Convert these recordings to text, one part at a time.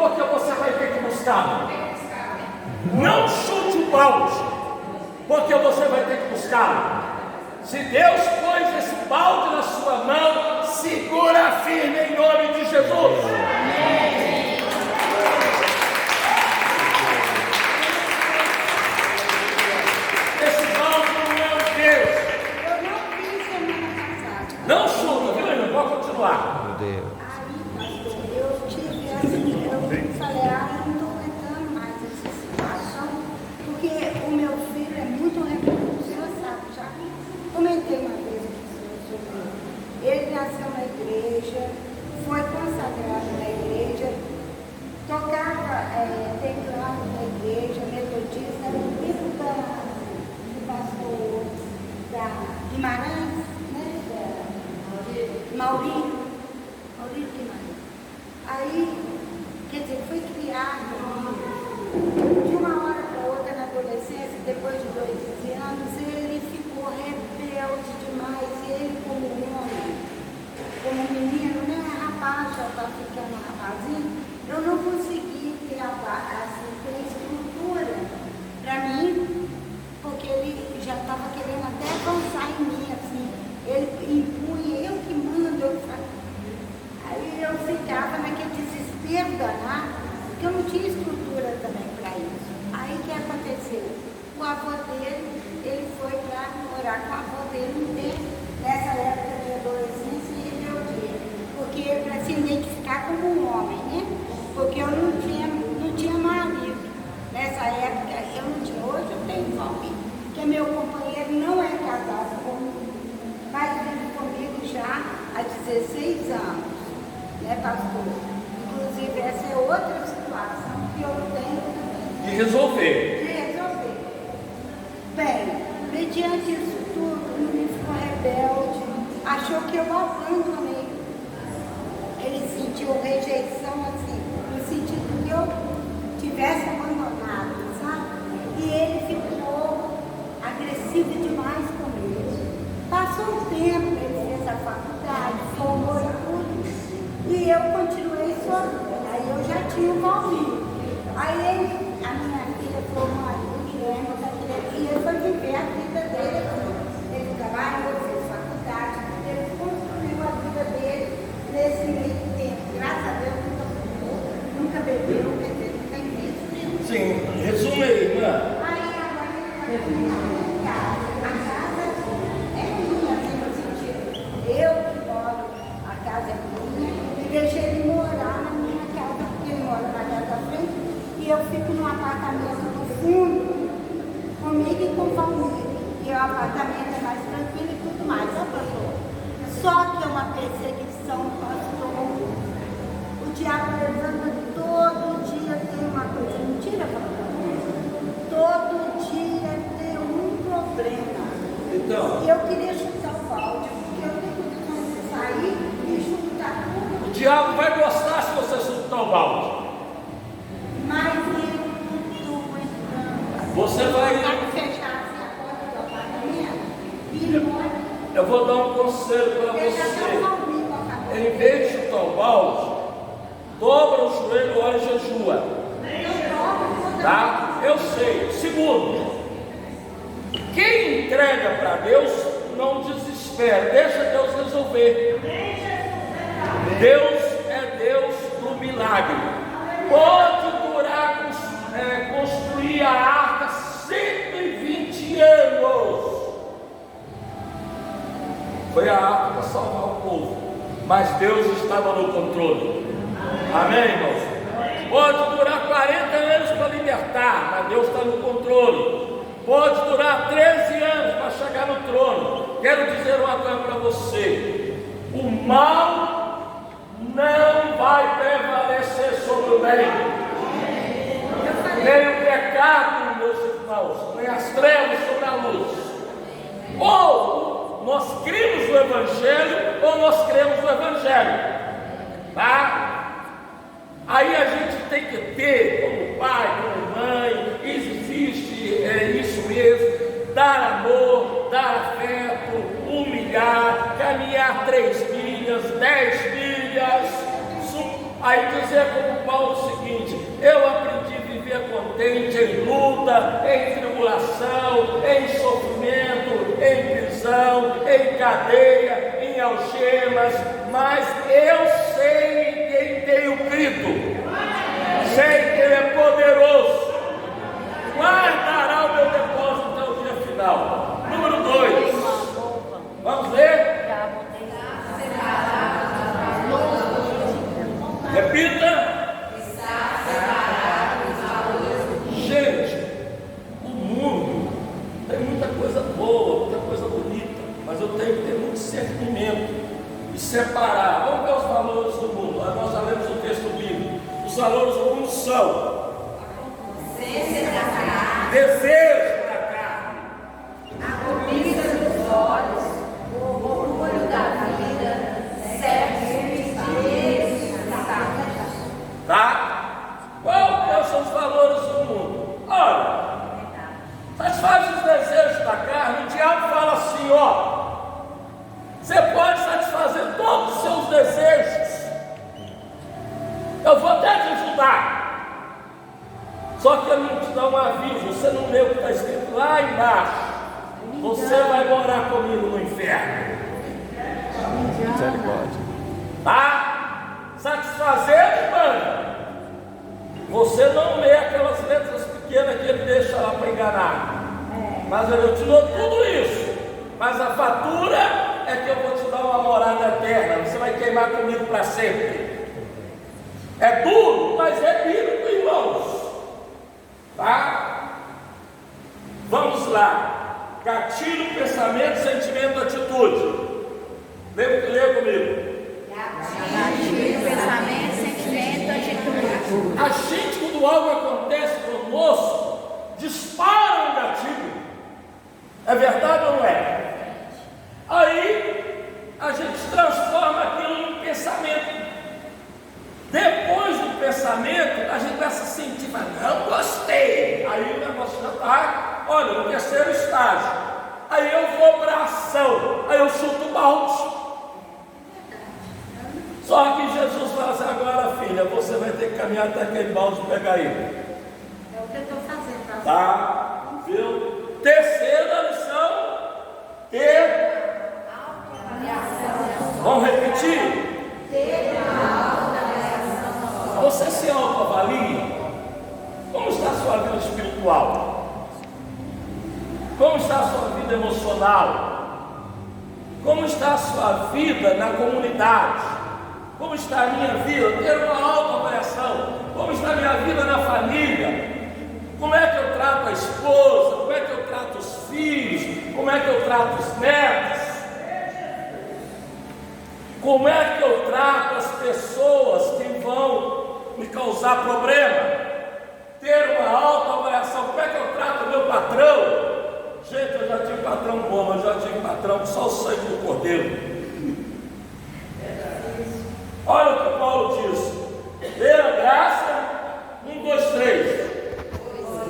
porque você vai ter que buscá-lo. Não chute o balde, porque você vai ter que buscá-lo. Se Deus pôs esse balde na sua mão, segura firme em nome de Jesus. Esse balde não é um Deus. Eu não fiz semana passada. Não chuta, viu, irmão? Pode continuar. Meu Deus. Aí, pastor, eu tive assim, eu falei, não estou aguentando mais essa situação, porque o meu filho é muito rebelde, o senhor sabe, já comentei uma vez aqui sobre ele. Ele nasceu na igreja, foi consagrado na igreja, tocava teclado na igreja, metodista, era o filho do pastor da Guimarães, né? Maurício Guimarães. Aí, quer dizer, foi criado de uma hora para outra na adolescência, depois de 2 anos, ele ficou rebelde demais. E ele, como homem, como menino, né, rapaz, já está ficando rapazinho, eu não consegui ter ter estrutura para mim, porque ele já estava querendo até avançar em mim, assim. Ele impunha, eu que mando, eu faço. Aí eu ficava naquele desespero danado, porque eu não tinha estrutura também para isso. Aí o que aconteceu? O avô dele, ele foi para morar com o avô dele um tempo, nessa época de adolescência e rebeldia. Porque para se identificar como um homem, né? Porque eu não tinha marido. Nessa época eu não tinha, hoje eu tenho família, porque meu companheiro não é casado comigo, mas vive comigo já há 16 anos. Né, pastor? Inclusive, essa é outra situação que eu tenho E resolver. Bem, mediante isso tudo, o menino ficou rebelde, achou que eu abandonei. Ele sentiu rejeição, assim, no sentido que eu tivesse abandonado, sabe? E ele ficou agressivo demais comigo. Passou um tempo, ele fez a faculdade, formou e tudo. E eu continuei sozinha. Aí eu já tinha o Valmir. Aí a minha filha falou, mãe, o Guilherme está querendo. E ele foi viver a vida dele aqui. Ele trabalhou, fez faculdade, ele construiu a vida dele nesse meio tempo. Graças a Deus nunca fumou, nunca bebeu, quer dizer, não tem medo. Sim, resume aí, irmã. Aí agora ele está aqui na minha casa. A casa é minha, assim, no sentido. Eu que moro, a casa é minha. Deixei ele morar na minha casa, porque ele mora na casa da frente, e eu fico num apartamento no fundo, comigo e com o Valmir. E o apartamento é mais tranquilo e tudo mais, ó, pastor? Só que é uma perseguição, pastor. O diabo levanta todo dia, tem uma coisa, mentira, pastor? Todo dia tem um problema. Então, E eu queria chutar o balde, porque eu tenho condições de sair e chutar tudo. o diabo vai gostar se você chutar o balde. Mas eu não estou aguentando. Você vai. Pode fechar assim a porta do apartamento e ir embora. Eu vou dar um conselho para Eu já você. estou comigo a cabeça. Em vez de chutar o balde, dobra o joelho, ora e jejua. Tá? Eu sei. Segundo, quem entrega para Deus não desespera, deixa Deus resolver. Deus é Deus do milagre. Pode durar, construir a arca 120 anos. Foi a arca para salvar o povo, mas Deus estava no controle. Amém, irmãos? Pode durar 40 anos para libertar, mas Deus está no controle. Pode durar 13 anos para chegar no trono. Quero dizer uma coisa para você: o mal não vai prevalecer sobre o bem, nem o pecado, meus irmãos, nem as trevas sobre a luz. Ou nós cremos no Evangelho, ou nós cremos no Evangelho, tá? Aí a gente tem que ter, como pai, como mãe, existe isso mesmo, dar amor, dar afeto, humilhar, caminhar 3 milhas, 10 milhas, Aí dizer como Paulo o seguinte: eu aprendi a viver contente em luta, em tribulação, em sofrimento, em prisão, em cadeia, em algemas, mas eu sei em quem tenho crido, sei que Ele é poderoso, guardará o meu depósito até o dia final. Número 2, vamos ler? Repita. Gente, o mundo tem muita coisa boa, muita coisa bonita, mas eu tenho que ter muito discernimento e separar. Vamos ver os valores do mundo. Nós já lemos o texto bíblico. Os valores do mundo são desejo da carne, a cobiça dos olhos, o orgulho da vida, sexo e tá? Quais são os valores do mundo? Olha, satisfaz os desejos da carne. O diabo fala assim: ó, você pode satisfazer todos os seus desejos, eu vou até te ajudar, só que eu não te dá um aviso. Você não leu o que está escrito lá embaixo: você vai morar comigo no inferno. Misericórdia. Tá? Satisfazer, mano. Você não lê aquelas letras pequenas que ele deixa lá para enganar. Mas eu te dou tudo isso. Mas a fatura é que eu vou te dar uma morada eterna. Você vai queimar comigo para sempre. É duro, mas é bíblico, irmãos. Tá? Vamos lá. Gatilho, pensamento, sentimento, atitude. Lê comigo. pensamento, sentimento, atitude. A gente, quando algo acontece conosco, dispara um gatilho. É verdade ou não é? Aí a gente transforma aquilo num pensamento. Depois do pensamento, a gente começa a sentir: não gostei. Aí o negócio já está, olha, no terceiro estágio. Aí eu vou para a ação. Aí eu chuto o balde. Só que Jesus fala assim: agora, filha, você vai ter que caminhar até aquele balde e pegar ele. É o que eu estou fazendo. Tá? Viu? Terceira lição: ter. Vamos repetir? Você se autoavalia? Como está a sua vida espiritual? Como está a sua vida emocional? Como está a sua vida na comunidade? Como está a minha vida? Ter uma autoavaliação. Como está a minha vida na família? Como é que eu trato a esposa? Como é que eu trato os filhos? Como é que eu trato os netos? Como é que eu trato as pessoas que vão me causar problema? Ter uma autoavaliação. Como é que eu trato o meu patrão? Gente, eu já tive patrão bom, mas já tive patrão com só o sangue do cordeiro. Olha o que Paulo diz: ter a graça, 1, 2, 3.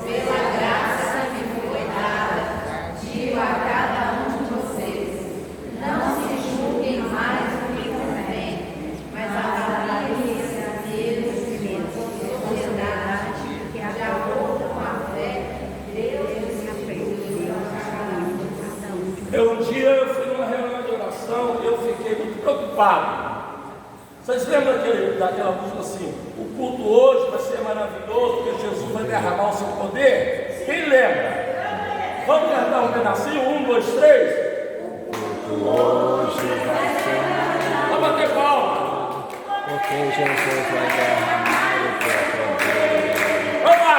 Pela graça que me foi dada, digo a cada um de vocês: não se julguem mais do que convém, mas avaliem-se a Deus mesmo, com verdade, que de acordo com a fé, Deus lhes apresentou a cada um. Um dia eu fui numa reunião de oração e eu fiquei muito preocupado. Vocês lembram daquela música assim: o culto hoje vai ser maravilhoso, porque Jesus vai derramar o seu poder? Quem lembra? Vamos cantar um pedacinho? 1, 2, 3. Hoje vai ser Vamos bater palma. porque Jesus vai derramar o seu poder. Vamos lá.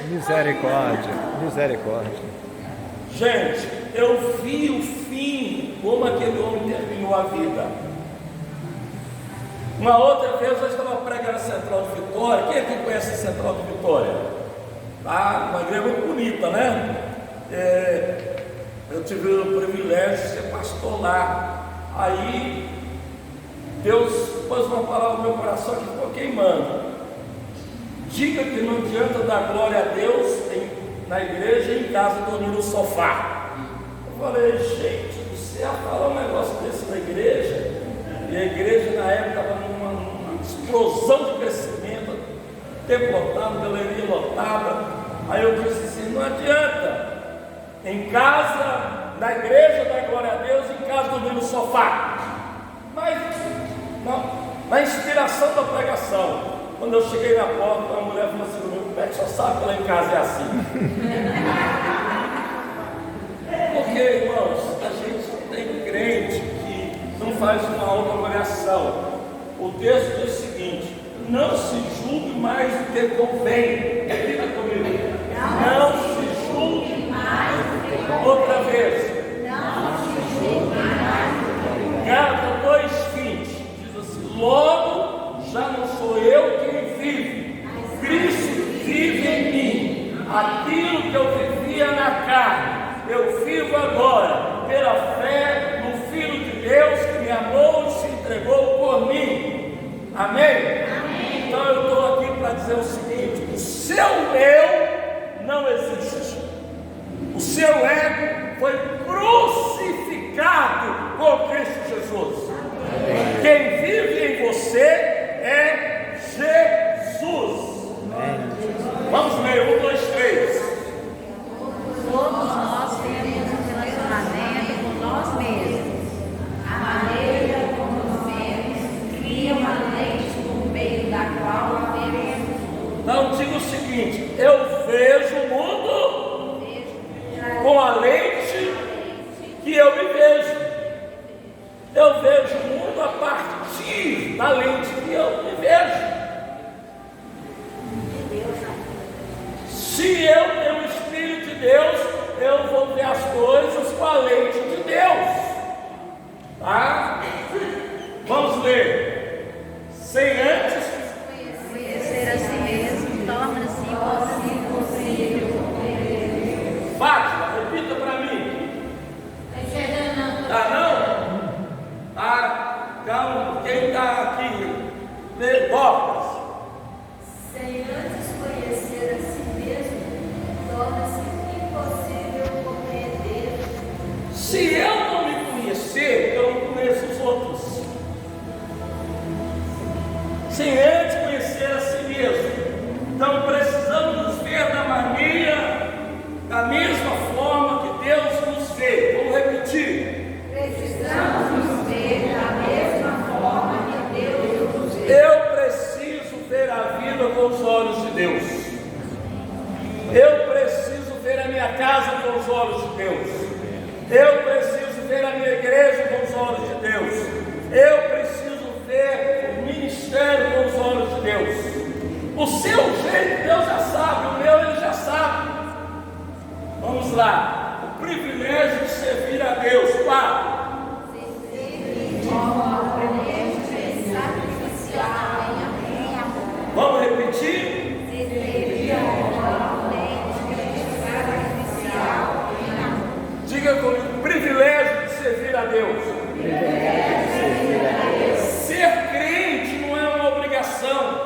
Misericórdia, misericórdia. Gente, eu vi o fim, como aquele homem terminou a vida. Uma outra vez eu estava pregando a Central de Vitória. Quem aqui conhece a Central de Vitória? Tá? Uma igreja muito bonita, né? Eu tive o privilégio de ser pastor lá. Aí Deus pôs uma palavra no meu coração que ficou queimando. Diga que não adianta dar glória a Deus na igreja e em casa dormir no sofá. Eu falei, gente, você ia falar um negócio desse na igreja? E a igreja na época estava numa explosão de crescimento, tempo lotado, galeria lotada. Aí eu disse assim, não adianta. Em casa, na igreja, dar glória a Deus, em casa dormir no sofá. Mas na inspiração da pregação, quando eu cheguei na porta, a mulher falou assim, meu pé só sabe que lá em casa é assim. Porque, irmãos, a gente tem crente que não faz uma autoavaliação. O texto diz o seguinte, não se julgue mais do que convém. Repita comigo. Não se julgue mais do que convém. Outra vez. Não se julgue mais do que convém. Gálatas 2:20 diz assim, logo já não sou eu quem vive, Cristo vive em mim. Aquilo que eu vivia na carne, eu vivo agora, pela fé no Filho de Deus que me amou e se entregou por mim. Amém? Amém. Então eu estou aqui para dizer o seguinte, o seu eu não existe. O seu ego foi crucificado com Cristo Jesus. Amém. Quem vive em você é Jesus. Amém. Vamos ler, 1, 2, 3. Todos nós temos um relacionamento com nós mesmos. A maneira como nos vemos cria uma lente por meio da qual veremos. Não, diga o seguinte, eu vejo o mundo com a lente que eu me vejo. Eu vejo o mundo a partir da lente que eu me vejo. Se eu tenho o Espírito de Deus, eu vou ver as coisas com a lente de Deus. Tá? Vamos ler. Sem antes Conhecer a si mesmo torna-se impossível. Fátima, repita para mim. Tá não? Tá? Calma, quem está aqui? Lê Docas. Sem antes conhecer a si mesmo, torna-se impossível compreender. Se eu não me conhecer, eu não conheço os outros. Sem antes conhecer a si mesmo. Então precisamos nos ver da mesma forma que Deus nos vê. Vamos repetir. Precisamos nos ver da mesma forma que Deus nos vê. Eu preciso ver a vida com os olhos de Deus. Eu preciso ver a minha casa com os olhos de Deus. Eu preciso ver a minha igreja com os olhos de Deus. Eu preciso ver o ministério com os olhos de Deus. O seu jeito Deus já sabe, o meu Ele já sabe. Vamos lá. O privilégio de servir a Deus. 4. Vamos repetir? Diga comigo, privilégio de servir a Deus. Ser crente não é uma obrigação.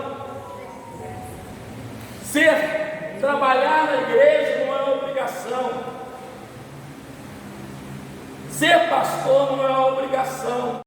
Trabalhar na igreja não é uma obrigação. Ser pastor não é uma obrigação.